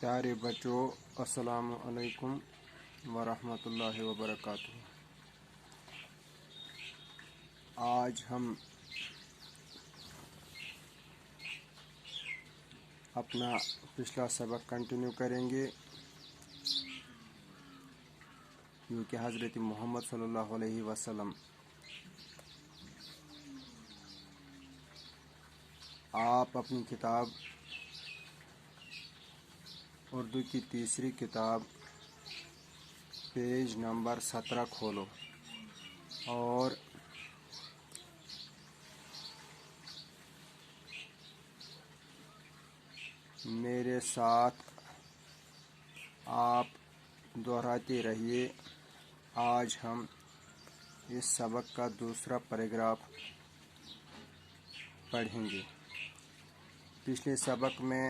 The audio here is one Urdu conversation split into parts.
پیارے بچوں، السلام علیکم ورحمۃ اللہ وبرکاتہ۔ آج ہم اپنا پچھلا سبق کنٹینیو کریں گے، کیونکہ حضرت محمد صلی اللہ علیہ وسلم آپ اپنی کتاب اردو کی تیسری کتاب پیج نمبر 17 کھولو اور میرے ساتھ آپ دہراتے رہیے۔ آج ہم اس سبق کا دوسرا پیراگراف پڑھیں گے۔ پچھلے سبق میں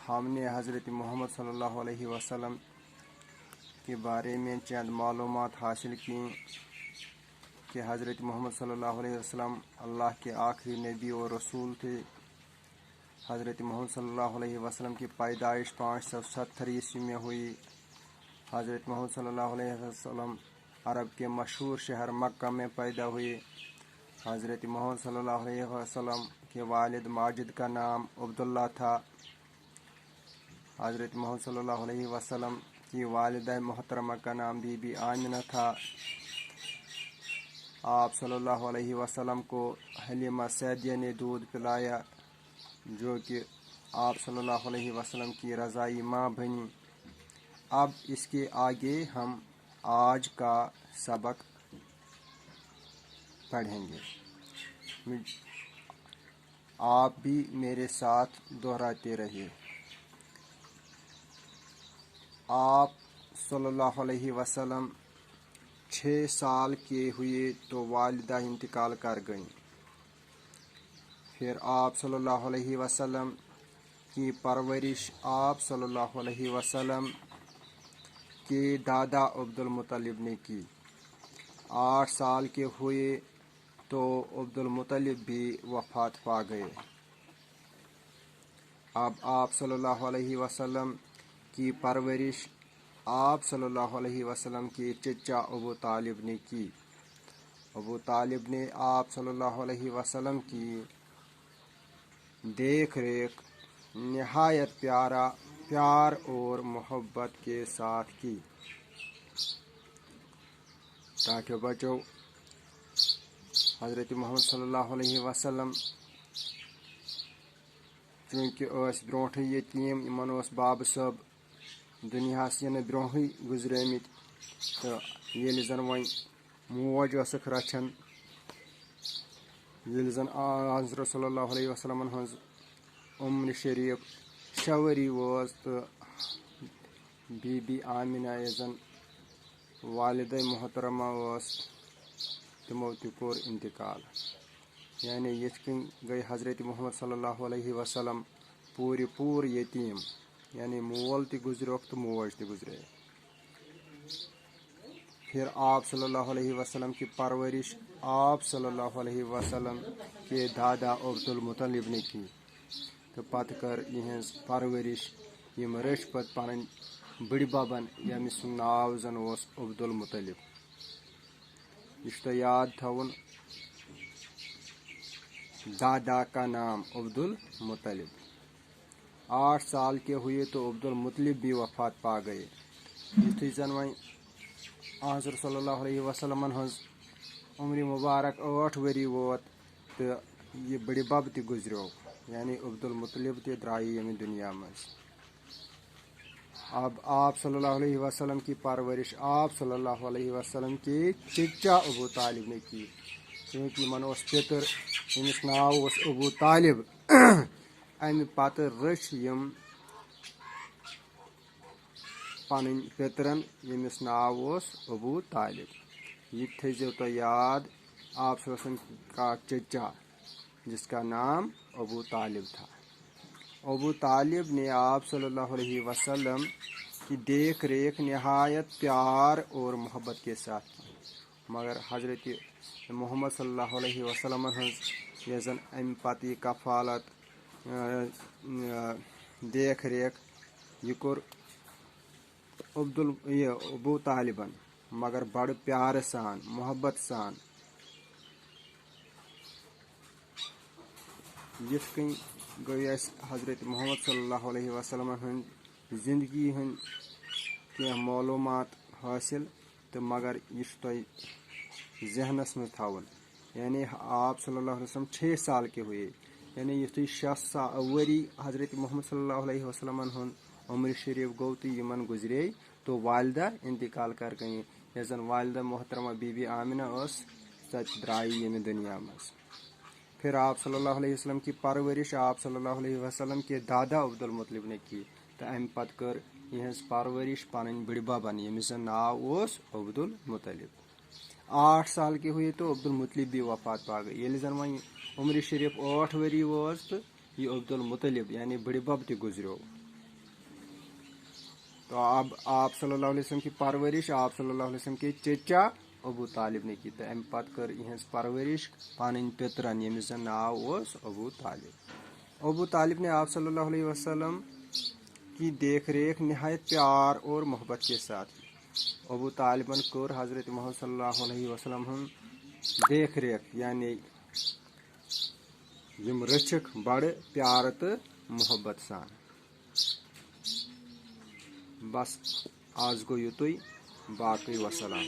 ہم نے حضرت محمد صلی اللہ علیہ وسلم کے بارے میں چند معلومات حاصل کیں کہ حضرت محمد صلی اللہ علیہ وسلم اللہ کے آخری نبی اور رسول تھے۔ حضرت محمد صلی اللہ علیہ وسلم کی پیدائش 570 عیسوی میں ہوئی۔ حضرت محمد صلی اللہ علیہ وسلم عرب کے مشہور شہر مکہ میں پیدا ہوئے۔ حضرت محمد صلی اللہ علیہ وسلم کے والد ماجد کا نام عبداللہ تھا۔ حضرت محمد صلی اللہ علیہ وسلم کی والدہ محترمہ کا نام بی بی آمنہ تھا۔ آپ صلی اللہ علیہ وسلم کو حلیمہ سعدیہ نے دودھ پلایا، جو کہ آپ صلی اللہ علیہ وسلم کی رضائی ماں بنی۔ اب اس کے آگے ہم آج کا سبق پڑھیں گے۔ آپ بھی میرے ساتھ دہراتے رہیے۔ آپ صلی اللہ علیہ وسلم 6 سال کے ہوئے تو والدہ انتقال کر گئیں۔ پھر آپ صلی اللہ علیہ وسلم کی پرورش آپ صلی اللہ علیہ وسلم کے دادا عبدالمطلب نے کی۔ 8 سال کے ہوئے تو عبدالمطلب بھی وفات پا گئے۔ اب آپ صلی اللہ علیہ وسلم کی پرورش آپ صلی اللہ علیہ وسلم کے چچا ابو طالب نے کی۔ ابو طالب نے آپ صلی اللہ علیہ وسلم کی دیکھ ریکھ نہایت پیار اور محبت کے ساتھ کی۔ تاکہ بچوں، حضرت محمد صلی اللہ علیہ وسلم چونکہ برونٹھے یتیم، یمن باب صاحب دنیاہس ینہٕ برونٛہٕے گُزریمٕتۍ، تہٕ ییٚلہِ زن وۄنۍ موج ٲسٕکھ رچھان، ییٚلہِ زن حضرت صلی اللہ علیہ وسلمن ہٕنٛز عمر شریف 6 ؤری وٲژ، تہٕ بی بی آمنہ یۄس زن والدہ محترمہ ٲس، تِمو تہِ کوٚر انتقال۔ یعنی یِتھ کٔنۍ گٔے حضرت محمد صلی اللہ علیہ وسلم پوٗرٕ یتیٖم، یعنی مول تہِ گُزریوکھ تہٕ موج تہِ گُزرے۔ پھر آپ صلی اللہ علیہ وسلم کی پرورش آپ صلی اللہ علیہ وسلم کے دادا عبدالمطلب نے کی، تہٕ پتہٕ کٔر یِہنٛز پرورش یِم رٔچھۍ پتہٕ پنٕنۍ بٕڈِببن، ییٚمِس سُنٛد ناو زن اوس عبدالمطلب۔ یہ چھُ تۄہہِ یاد تھاوُن، دادا کا نام عبدالمطلب۔ 8 سال کے ہوئے تو عبدالمطلب بھی وفات پا گئے۔ یُتھُے زن وۄنۍ حضرت صلی اللہ علیہ وسلمن ہٕنٛز عمر مبارک 8 ؤری ووت تہٕ یہِ بٕڈِبب تہِ گُزریو، یعنی عبدالمطلب تہِ درٛایہِ ییٚمہِ دُنیا منٛز۔ اب آپ صلی اللہ علیہ وسلم کی پرورش آپ صلی اللہ علیہ وسلم کے چچا ابو طالب نے کی، چونکہ یمن اوس پِتٕر ییٚمِس ناو اوس ابو طالب۔ امہِ پتہٕ رٔچھۍ یِم پنٕنۍ پِترن، ییٚمِس ناو اوس ابو طالب۔ یہ تھٲیزیو تُہۍ یاد، آپ صلی اللہ علیہ وسلم کا چچا جس کا نام ابو طالب تھا۔ ابو طالب نے آپ صلی اللہ علیہ وسلم کی دیکھ ریکھ نہایت پیار اور محبت کے ساتھ کی، مگر حضرت محمد صلی اللہ علیہ وسلم ہٕنٛز یۄس زن امہِ پتہٕ یہ کفالت دیکھ ریکھ یہ کور ابو طالبن مگر بڑ پیار سان محبت سان یت کن گئی اس حضرت محمد صلی اللہ علیہ وسلم ہند زندگی ہند کی معلومات حاصل تو مگر یہ تہ ذہنس مز تھاون یعنی آپ صلی اللہ علیہ وسلم 6 سال کے ہوئے یعنی یتھے 6 وری حضرت محمد صلی اللہ علیہ وسلم ہند عمر شریف گو تو یمن گزرے تو والدہ انتقال کر گئی یس زن والدہ محترمہ بی بی آمنہ اس سہ درائی یمہ دنیا مز پھر آپ صلی اللہ علیہ وسلم کی پرورش آپ صلی اللہ علیہ وسلم کے دادا عبدالمطلب نے کی تو ام پتہ کر یہ پرورش پن بڑ ببن یمس زن ناو اس عبدالمطلب 8 سال کے ہوئے تو عبدالمطلب بھی وفات پا گئی یل زن وی عمر شریف 8 وری وز تو یہ عبدالمطلب یعنی بڑ بب تہ گزریو تو اب آپ صلی اللہ علیہ وسلم کی پرورش آپ صلی اللہ علیہ وسلم کے چچا ابو طالب نے کی تو ام پتہ کر یہ پرورش پن پترن یمس زن ناو اس ابو طالب نے آپ صلی اللہ علیہ وسلم کی دیکھ ریکھ نہایت پیار اور محبت کے ساتھ ابو طالبن کور حضرت محمد صلی اللہ علیہ وسلم ہند دیکھ ریکھ یعنی یم رچھک بڑ پیار تو محبت سان بس آج گو یتوی باقی وسلام.